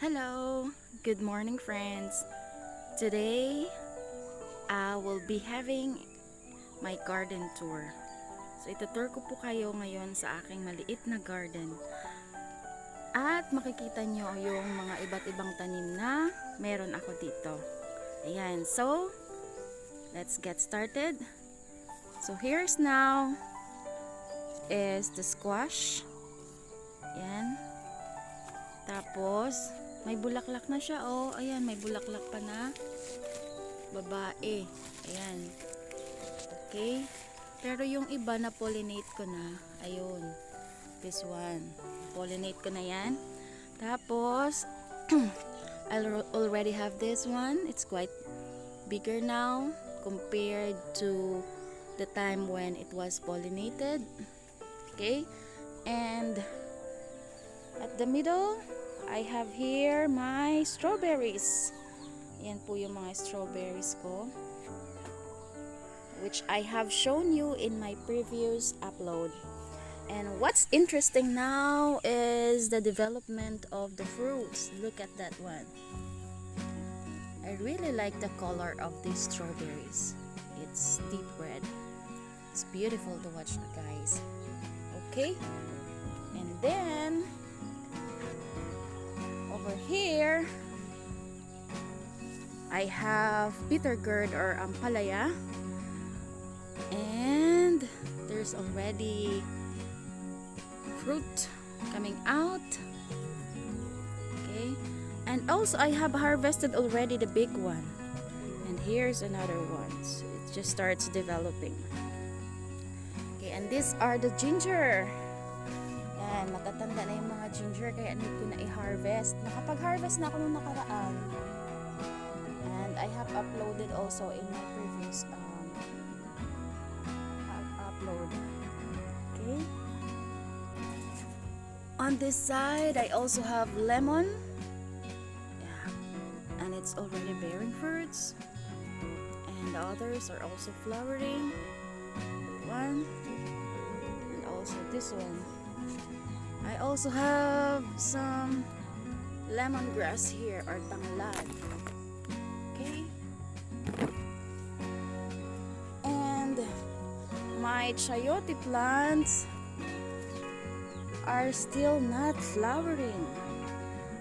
Hello, good morning friends. Today, I will be having my garden tour. So itutour ko po kayo ngayon sa aking maliit na garden. At makikita nyo yung mga iba't ibang tanim na meron ako dito. Ayan, so let's get started. So here's now is the squash. Ayan. Tapos may bulaklak na siya, oh. Ayan, may bulaklak pa na babae. Ayan. Okay. Pero yung iba na pollinate ko na. Ayun. This one. Pollinate ko na yan. Tapos, I already have this one. It's quite bigger now compared to the time when it was pollinated. Okay. And at the middle, I have here my strawberries. Yan po yung mga strawberries ko, which I have shown you in my previous upload. And what's interesting now is the development of the fruits. Look at that one. I really like the color of these strawberries. It's deep red. It's beautiful to watch, guys. Okay? And then over here, I have bitter gourd or ampalaya, and there's already fruit coming out. Okay, and also I have harvested already the big one, and here's another one. So it just starts developing. Okay, and these are the ginger. Yan, matatanda na yung mga ginger, kaya need ko na i-harvest. Nakapag-harvest na ako nung nakaraan. And I have uploaded also in my previous upload. Okay. On this side, I also have lemon. Yeah. And it's already bearing fruits. And the others are also flowering. One. And also this one. I also have some lemongrass here, or tanglad. Okay. And my chayote plants are still not flowering.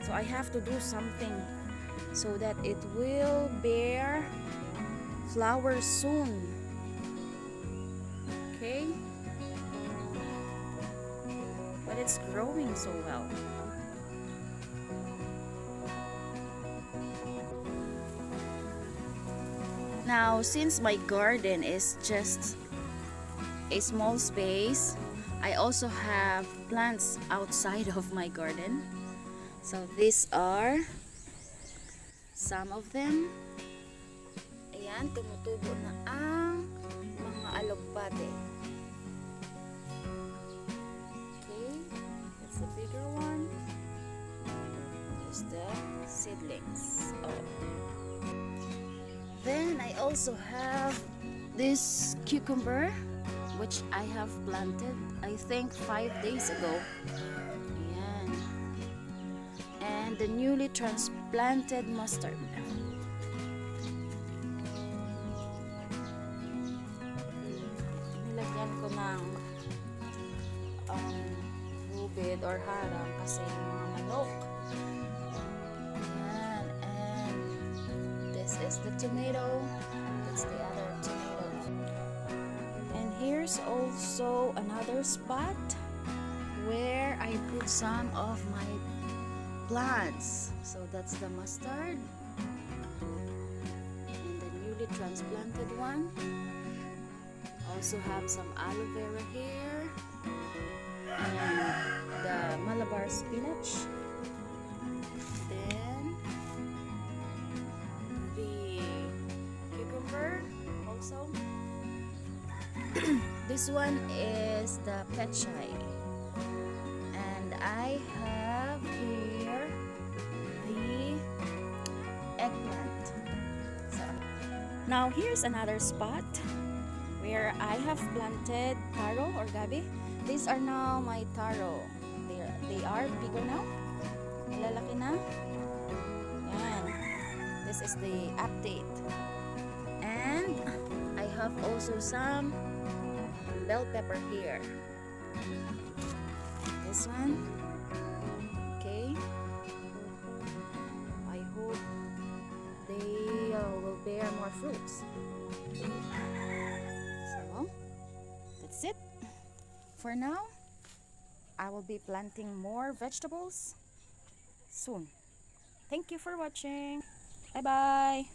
So I have to do something so that it will bear flowers soon. Okay. But it's growing so well. Now, since my garden is just a small space, I also have plants outside of my garden. So these are some of them. Ayan, tumutubo na ang mga alugbate. The bigger one is the seedlings. Oh. Then I also have this cucumber, which I have planted I think 5 days ago. Ayan. And the newly transplanted mustard. Nilagyan ko ng bed or harang kasi yung mga manok. Ayan. And this is the tomato. That's the other tomato. And here's also another spot where I put some of my plants. So that's the mustard and the newly transplanted one. Also have some aloe vera here and the Malabar spinach. Then the cucumber also. This one is the pechay, and I have here the eggplant. So now here's another spot where I have planted taro or gabi. These are now my taro. They are bigger now. Malalaki na. Yan. This is the update. And I have also some bell pepper here. This one. Okay. I hope they will bear more fruits. So, that's it. For now, I will be planting more vegetables soon. Thank you for watching. Bye bye.